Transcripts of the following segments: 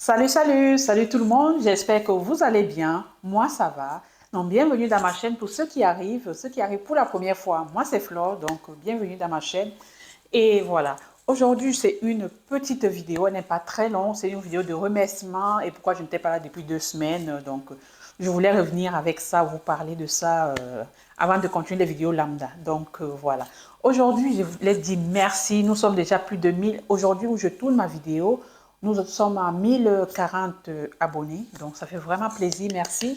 Salut tout le monde, j'espère que vous allez bien, moi ça va. Donc bienvenue dans ma chaîne pour ceux qui arrivent pour la première fois. Moi c'est Flore, donc bienvenue dans ma chaîne. Et voilà, aujourd'hui c'est une petite vidéo, elle n'est pas très longue, c'est une vidéo de remerciement et pourquoi je n'étais pas là depuis 2 semaines. Donc je voulais revenir avec ça, vous parler de ça avant de continuer les vidéos lambda. Donc voilà, aujourd'hui je voulais dire merci, nous sommes déjà plus de 1000. Aujourd'hui où je tourne ma vidéo, nous sommes à 1040 abonnés, donc ça fait vraiment plaisir, merci.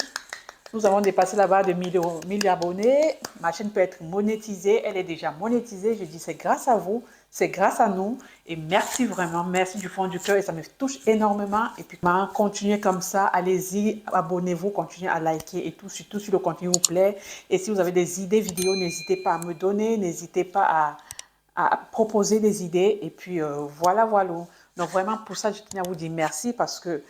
Nous avons dépassé la barre de 1000 abonnés. Ma chaîne peut être monétisée, elle est déjà monétisée. Je dis c'est grâce à vous, c'est grâce à nous. Et merci vraiment, merci du fond du cœur et ça me touche énormément. Et puis continuez comme ça, allez-y, abonnez-vous, continuez à liker et tout, surtout si le contenu vous plaît. Et si vous avez des idées vidéo, n'hésitez pas à me donner, n'hésitez pas à proposer des idées. Et puis voilà. Donc vraiment pour ça, je tenais à vous dire merci parce que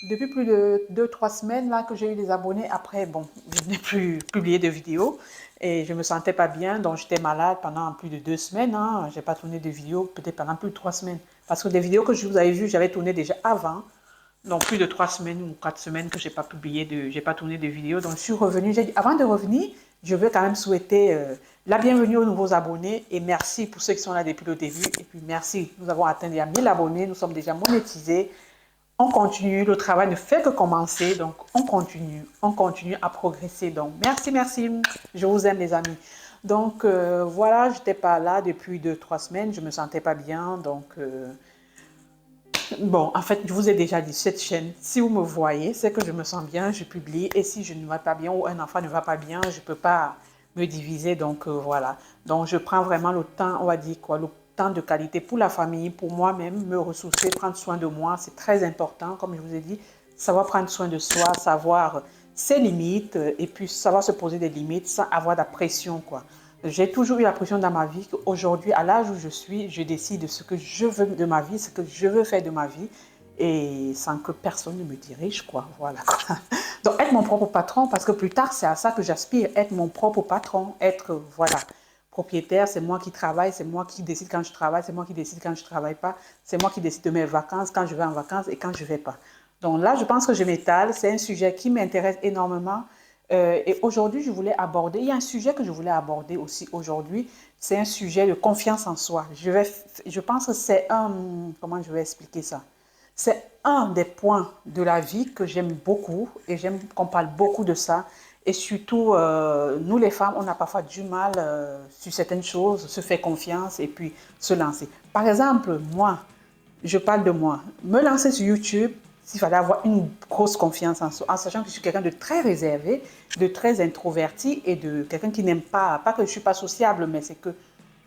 depuis plus de 2-3 semaines là que j'ai eu des abonnés, après bon, je n'ai plus publié de vidéos et je me sentais pas bien, donc j'étais malade pendant plus de 2 semaines. Hein. J'ai pas tourné de vidéos peut-être pendant plus de 3 semaines parce que des vidéos que je vous avais vues, j'avais tourné déjà avant. Donc plus de 3 semaines ou 4 semaines que j'ai pas tourné de vidéos. Donc je suis revenue. J'ai dit avant de revenir, je veux quand même souhaiter la bienvenue aux nouveaux abonnés et merci pour ceux qui sont là depuis le début. Et puis merci, nous avons atteint déjà 1000 abonnés, nous sommes déjà monétisés. On continue, le travail ne fait que commencer, donc on continue à progresser. Donc merci, je vous aime les amis. Donc voilà, je n'étais pas là depuis 2-3 semaines, je ne me sentais pas bien, donc bon, en fait, je vous ai déjà dit, cette chaîne, si vous me voyez, c'est que je me sens bien, je publie, et si je ne vais pas bien ou un enfant ne va pas bien, je ne peux pas me diviser, donc voilà. Donc je prends vraiment le temps, on va dire quoi, le temps de qualité pour la famille, pour moi-même, me ressourcer, prendre soin de moi, c'est très important, comme je vous ai dit, savoir prendre soin de soi, savoir ses limites, et puis savoir se poser des limites sans avoir de pression, quoi. J'ai toujours eu la pression dans ma vie qu'aujourd'hui, à l'âge où je suis, je décide de ce que je veux de ma vie, ce que je veux faire de ma vie, et sans que personne ne me dirige, quoi. Voilà. Donc, être mon propre patron, parce que plus tard, c'est à ça que j'aspire, être mon propre patron, être, voilà, propriétaire, c'est moi qui travaille, c'est moi qui décide quand je travaille, c'est moi qui décide quand je ne travaille pas, c'est moi qui décide de mes vacances, quand je vais en vacances et quand je ne vais pas. Donc là, je pense que je m'étale, c'est un sujet qui m'intéresse énormément. Et aujourd'hui, je voulais aborder, il y a un sujet que je voulais aborder aussi aujourd'hui, c'est un sujet de confiance en soi. Je pense que c'est comment je vais expliquer ça? C'est un des points de la vie que j'aime beaucoup et j'aime qu'on parle beaucoup de ça. Et surtout, nous les femmes, on a parfois du mal sur certaines choses, se faire confiance et puis se lancer. Par exemple, moi, je parle de moi. Me lancer sur YouTube, s'il fallait avoir une grosse confiance en soi, en sachant que je suis quelqu'un de très réservé, de très introverti et de quelqu'un qui n'aime pas que je ne suis pas sociable, mais c'est que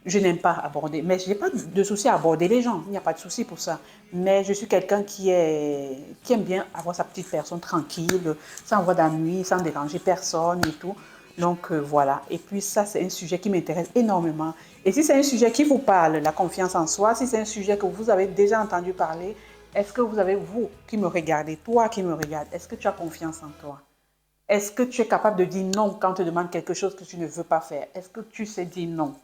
je n'aime pas aborder. Mais je n'ai pas de souci à aborder les gens, il n'y a pas de souci pour ça. Mais je suis quelqu'un qui aime bien avoir sa petite personne tranquille, sans avoir d'ennui, sans déranger personne et tout. Donc voilà. Et puis ça, c'est un sujet qui m'intéresse énormément. Et si c'est un sujet qui vous parle, la confiance en soi, si c'est un sujet que vous avez déjà entendu parler, est-ce que vous avez, vous qui me regardez, toi qui me regardes, est-ce que tu as confiance en toi? Est-ce que tu es capable de dire non quand on te demande quelque chose que tu ne veux pas faire? Est-ce que tu sais dire non?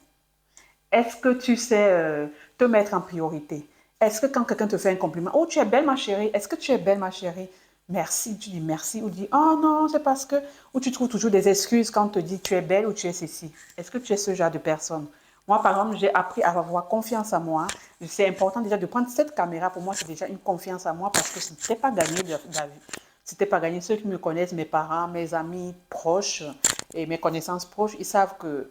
Est-ce que tu sais te mettre en priorité? Est-ce que quand quelqu'un te fait un compliment, oh tu es belle ma chérie, est-ce que tu es belle ma chérie? Merci, tu dis merci ou dis oh non, c'est parce que, ou tu trouves toujours des excuses quand on te dit tu es belle ou tu es ceci. Est-ce que tu es ce genre de personne? Moi par exemple, j'ai appris à avoir confiance en moi. C'est important déjà de prendre cette caméra, pour moi c'est déjà une confiance en moi parce que ce n'était pas gagné de la vie. C'était pas gagné. Ceux qui me connaissent, mes parents, mes amis proches et mes connaissances proches, ils savent que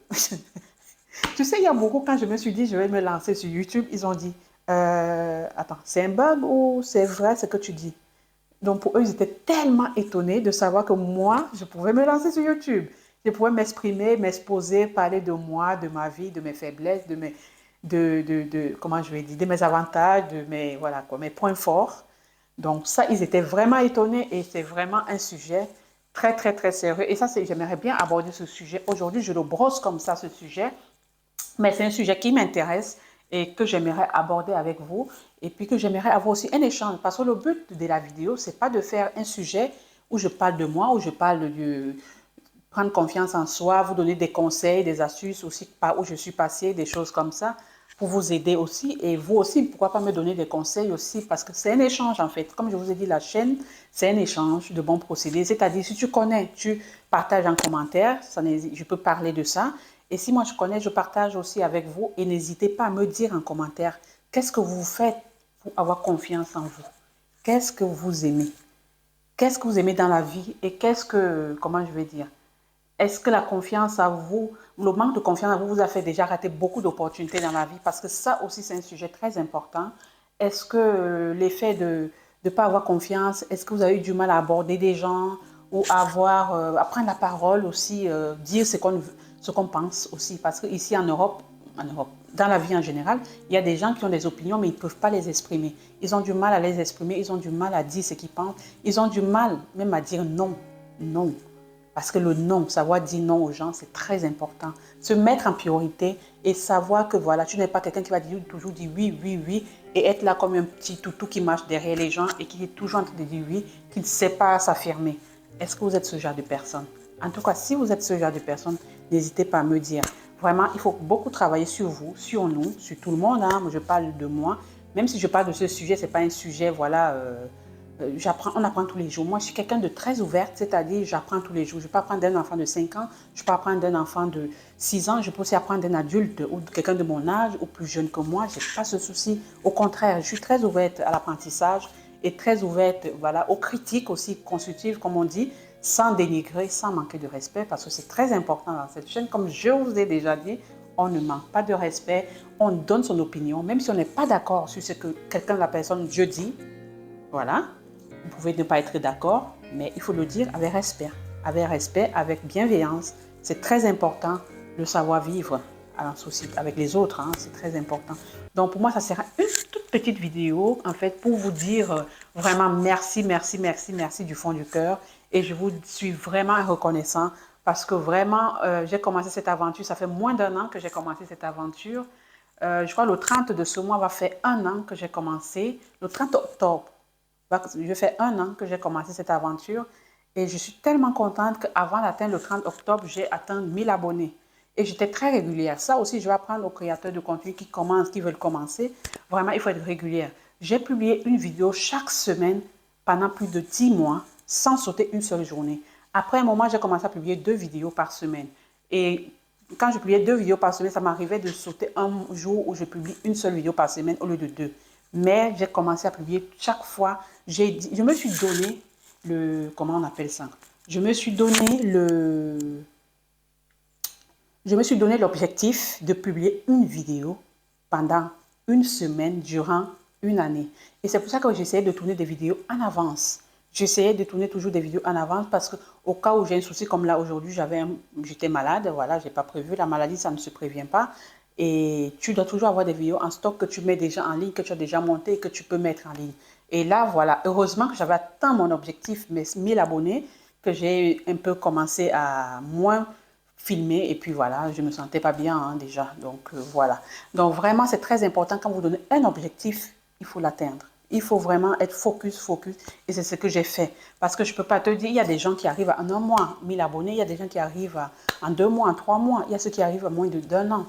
tu sais, il y a beaucoup, quand je me suis dit, je vais me lancer sur YouTube, ils ont dit, attends, c'est un bug ou c'est vrai ce que tu dis? Donc pour eux, ils étaient tellement étonnés de savoir que moi, je pouvais me lancer sur YouTube. Je pouvais m'exprimer, m'exposer, parler de moi, de ma vie, de mes faiblesses, comment je vais dire, de mes avantages, de mes, voilà, quoi, mes points forts. Donc ça, ils étaient vraiment étonnés et c'est vraiment un sujet très sérieux. Et ça, j'aimerais bien aborder ce sujet. Aujourd'hui, je le brosse comme ça, ce sujet. Mais c'est un sujet qui m'intéresse et que j'aimerais aborder avec vous. Et puis que j'aimerais avoir aussi un échange. Parce que le but de la vidéo, c'est pas de faire un sujet où je parle de moi, où je parle de prendre confiance en soi, vous donner des conseils, des astuces aussi par où je suis passée, des choses comme ça. pour vous aider aussi. Et vous aussi, pourquoi pas me donner des conseils aussi, parce que c'est un échange en fait. Comme je vous ai dit, la chaîne, c'est un échange de bons procédés. C'est-à-dire, si tu connais, tu partages en commentaire, je peux parler de ça. Et si moi je connais, je partage aussi avec vous. Et n'hésitez pas à me dire en commentaire, qu'est-ce que vous faites pour avoir confiance en vous? Qu'est-ce que vous aimez? Qu'est-ce que vous aimez dans la vie? Et qu'est-ce que, comment je vais dire? Est-ce que la confiance à vous, le manque de confiance à vous, vous a fait déjà rater beaucoup d'opportunités dans la vie? Parce que ça aussi, c'est un sujet très important. Est-ce que l'effet de ne pas avoir confiance, est-ce que vous avez eu du mal à aborder des gens ou à prendre la parole aussi, dire ce qu'on pense aussi? Parce qu'ici en Europe, dans la vie en général, il y a des gens qui ont des opinions, mais ils ne peuvent pas les exprimer. Ils ont du mal à les exprimer, ils ont du mal à dire ce qu'ils pensent, ils ont du mal même à dire non, non. Parce que le non, savoir dire non aux gens, c'est très important. Se mettre en priorité et savoir que voilà, tu n'es pas quelqu'un qui va toujours dire oui, oui, oui et être là comme un petit toutou qui marche derrière les gens et qui est toujours en train de dire oui, qui ne sait pas s'affirmer. Est-ce que vous êtes ce genre de personne? En tout cas, si vous êtes ce genre de personne, n'hésitez pas à me dire. Vraiment, il faut beaucoup travailler sur vous, sur nous, sur tout le monde. Hein. Moi, je parle de moi. Même si je parle de ce sujet, ce n'est pas un sujet, voilà... on apprend tous les jours. Moi, je suis quelqu'un de très ouverte, c'est-à-dire j'apprends tous les jours. Je peux apprendre d'un enfant de 5 ans, je peux apprendre d'un enfant de 6 ans, je peux aussi apprendre d'un adulte ou de quelqu'un de mon âge ou plus jeune que moi. Je n'ai pas ce souci. Au contraire, je suis très ouverte à l'apprentissage et très ouverte voilà, aux critiques aussi constructives, comme on dit, sans dénigrer, sans manquer de respect, parce que c'est très important dans cette chaîne. Comme je vous ai déjà dit, on ne manque pas de respect, on donne son opinion, même si on n'est pas d'accord sur ce que quelqu'un, la personne, je dis. Voilà. Vous pouvez ne pas être d'accord, mais il faut le dire avec respect, avec bienveillance. C'est très important le savoir-vivre avec les autres, hein, c'est très important. Donc pour moi, ça sera une toute petite vidéo, en fait, pour vous dire vraiment merci, merci, merci, merci du fond du cœur. Et je vous suis vraiment reconnaissant parce que vraiment, j'ai commencé cette aventure, ça fait moins d'1 an que j'ai commencé cette aventure. Je crois que le 30 de ce mois va faire 1 an que j'ai commencé, le 30 octobre. Je fais 1 an que j'ai commencé cette aventure et je suis tellement contente qu'avant d'atteindre le 30 octobre, j'ai atteint 1000 abonnés. Et j'étais très régulière. Ça aussi, je vais apprendre aux créateurs de contenu qui veulent commencer. Vraiment, il faut être régulière. J'ai publié une vidéo chaque semaine pendant plus de 10 mois sans sauter une seule journée. Après un moment, j'ai commencé à publier 2 vidéos par semaine. Et quand je publiais 2 vidéos par semaine, ça m'arrivait de sauter un jour où je publie une seule vidéo par semaine au lieu de 2. Mais j'ai commencé à publier chaque fois. Je me suis donné comment on appelle ça? Je me suis donné l'objectif de publier une vidéo pendant une semaine durant une année. Et c'est pour ça que j'essayais de tourner des vidéos en avance. J'essayais de tourner toujours des vidéos en avance parce qu'au cas où j'ai un souci comme là aujourd'hui, j'étais malade, voilà, j'ai pas prévu. La maladie, ça ne se prévient pas. Et tu dois toujours avoir des vidéos en stock que tu mets déjà en ligne, que tu as déjà monté et que tu peux mettre en ligne. Et là, voilà, heureusement que j'avais atteint mon objectif, mes 1000 abonnés, que j'ai un peu commencé à moins filmer. Et puis voilà, je ne me sentais pas bien hein, déjà. Donc voilà. Donc vraiment, c'est très important quand vous donnez un objectif, il faut l'atteindre. Il faut vraiment être focus, focus. Et c'est ce que j'ai fait. Parce que je ne peux pas te dire, il y a des gens qui arrivent en 1 mois, 1000 abonnés. Il y a des gens qui arrivent en 2 mois, en 3 mois. Il y a ceux qui arrivent à moins d'1 an.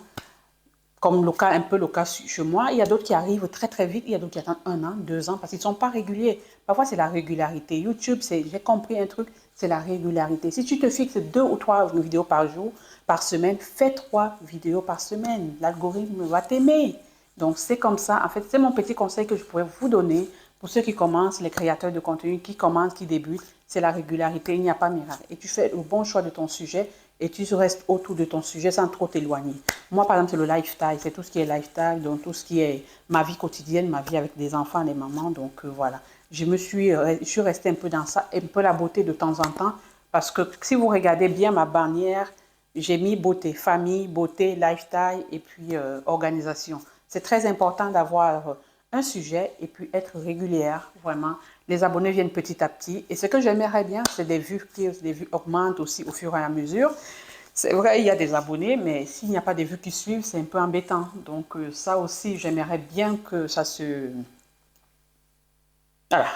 Comme un peu le cas chez moi. Il y a d'autres qui arrivent très très vite. Il y a d'autres qui attendent 1 an, 2 ans parce qu'ils ne sont pas réguliers. Parfois, c'est la régularité. YouTube, j'ai compris un truc, c'est la régularité. Si tu te fixes 2 ou 3 vidéos par jour, par semaine, fais 3 vidéos par semaine. L'algorithme va t'aimer. Donc, c'est comme ça. En fait, c'est mon petit conseil que je pourrais vous donner pour ceux qui commencent, les créateurs de contenu qui commencent, qui débutent. C'est la régularité. Il n'y a pas miracle. Et tu fais le bon choix de ton sujet et tu restes autour de ton sujet sans trop t'éloigner. Moi, par exemple, c'est le lifestyle. C'est tout ce qui est lifestyle, donc tout ce qui est ma vie quotidienne, ma vie avec des enfants, des mamans. Donc, voilà. Je suis restée un peu dans ça, un peu la beauté de temps en temps. Parce que si vous regardez bien ma bannière, j'ai mis beauté, famille, beauté, lifestyle et puis organisation. C'est très important d'avoir un sujet et puis être régulière, vraiment. Les abonnés viennent petit à petit. Et ce que j'aimerais bien, c'est des vues augmentent aussi au fur et à mesure. C'est vrai, il y a des abonnés, mais s'il n'y a pas de vues qui suivent, c'est un peu embêtant. Donc ça aussi, j'aimerais bien que ça se... Voilà.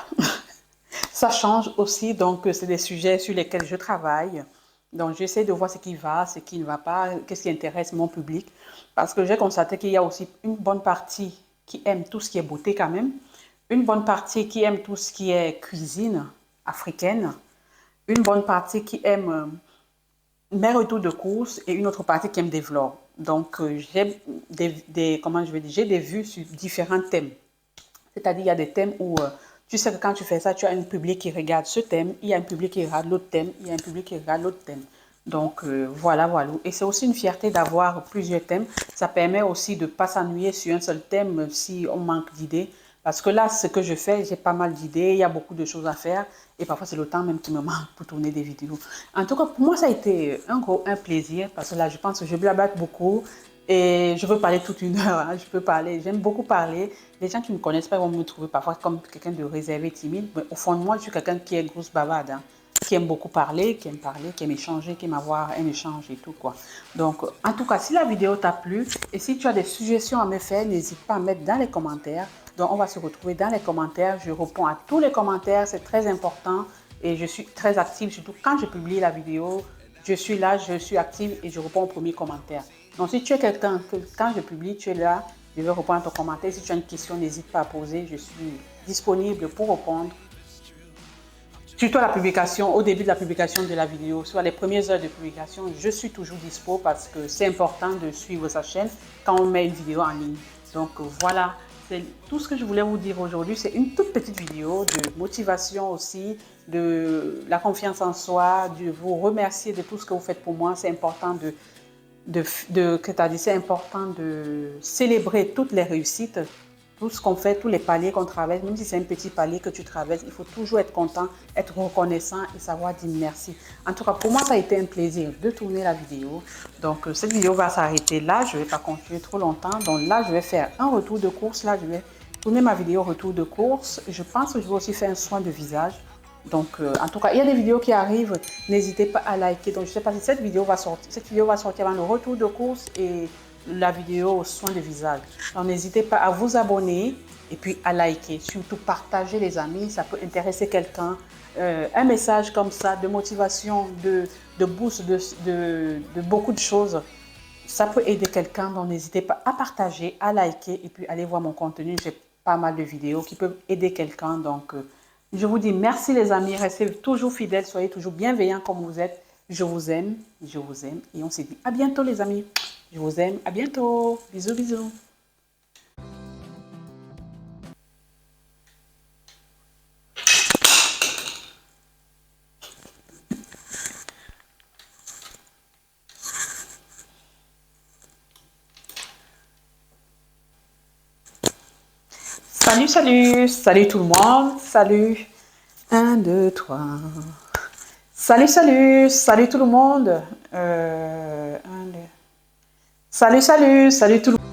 Ça change aussi, donc c'est des sujets sur lesquels je travaille. Donc, j'essaie de voir ce qui va, ce qui ne va pas, qu'est-ce qui intéresse mon public. Parce que j'ai constaté qu'il y a aussi une bonne partie qui aime tout ce qui est beauté quand même, une bonne partie qui aime tout ce qui est cuisine africaine, une bonne partie qui aime mes retours de course et une autre partie qui aime des vlogs. Donc, j'ai comment je vais dire, j'ai des vues sur différents thèmes. C'est-à-dire, il y a des thèmes où tu sais que quand tu fais ça, tu as un public qui regarde ce thème, il y a un public qui regarde l'autre thème, il y a un public qui regarde l'autre thème. Donc, voilà, voilà. Et c'est aussi une fierté d'avoir plusieurs thèmes. Ça permet aussi de ne pas s'ennuyer sur un seul thème si on manque d'idées. Parce que là, ce que je fais, j'ai pas mal d'idées, il y a beaucoup de choses à faire. Et parfois, c'est le temps même qui me manque pour tourner des vidéos. En tout cas, pour moi, ça a été un plaisir. Parce que là, je pense que je blabate beaucoup. Et je peux parler toute une heure, hein, je peux parler, j'aime beaucoup parler. Les gens qui ne me connaissent pas vont me trouver parfois comme quelqu'un de réservé, timide. Mais au fond de moi, je suis quelqu'un qui est grosse bavarde, hein, qui aime beaucoup parler, qui aime échanger, qui aime avoir un échange et tout, quoi. Donc, en tout cas, si la vidéo t'a plu et si tu as des suggestions à me faire, n'hésite pas à mettre dans les commentaires. Donc, on va se retrouver dans les commentaires. Je réponds à tous les commentaires, c'est très important. Et je suis très active, surtout quand je publie la vidéo. Je suis là, je suis active et je réponds aux premiers commentaires. Donc, si tu es quelqu'un que quand je publie, tu es là, je vais répondre à ton commentaire. Si tu as une question, n'hésite pas à poser. Je suis disponible pour répondre. Surtout à la publication, au début de la publication de la vidéo, soit les premières heures de publication, je suis toujours dispo parce que c'est important de suivre sa chaîne quand on met une vidéo en ligne. Donc voilà, c'est tout ce que je voulais vous dire aujourd'hui. C'est une toute petite vidéo de motivation aussi, de la confiance en soi, de vous remercier de tout ce que vous faites pour moi. C'est important c'est important de célébrer toutes les réussites, tout ce qu'on fait, tous les paliers qu'on traverse, même si c'est un petit palier que tu traverses, il faut toujours être content, être reconnaissant et savoir dire merci. En tout cas, pour moi, ça a été un plaisir de tourner la vidéo. Donc, cette vidéo va s'arrêter là. Je ne vais pas continuer trop longtemps. Donc là, je vais faire un retour de course. Là, je vais tourner ma vidéo retour de course. Je pense que je vais aussi faire un soin de visage. Donc, en tout cas, il y a des vidéos qui arrivent. N'hésitez pas à liker. Donc, je ne sais pas si cette vidéo va sortir. Cette vidéo va sortir avant le retour de course et la vidéo soin de visage. Donc, n'hésitez pas à vous abonner et puis à liker. Surtout, partager les amis. Ça peut intéresser quelqu'un. Un message comme ça de motivation, de boost, de beaucoup de choses. Ça peut aider quelqu'un. Donc, n'hésitez pas à partager, à liker et puis allez voir mon contenu. J'ai pas mal de vidéos qui peuvent aider quelqu'un. Donc, je vous dis merci les amis, restez toujours fidèles, soyez toujours bienveillants comme vous êtes. Je vous aime et on se dit à bientôt les amis. Je vous aime, à bientôt. Bisous, bisous. Salut, salut, salut tout le monde, salut. Un, deux, trois. Salut, salut, salut tout le monde. Un, deux. Salut, salut, salut tout le monde.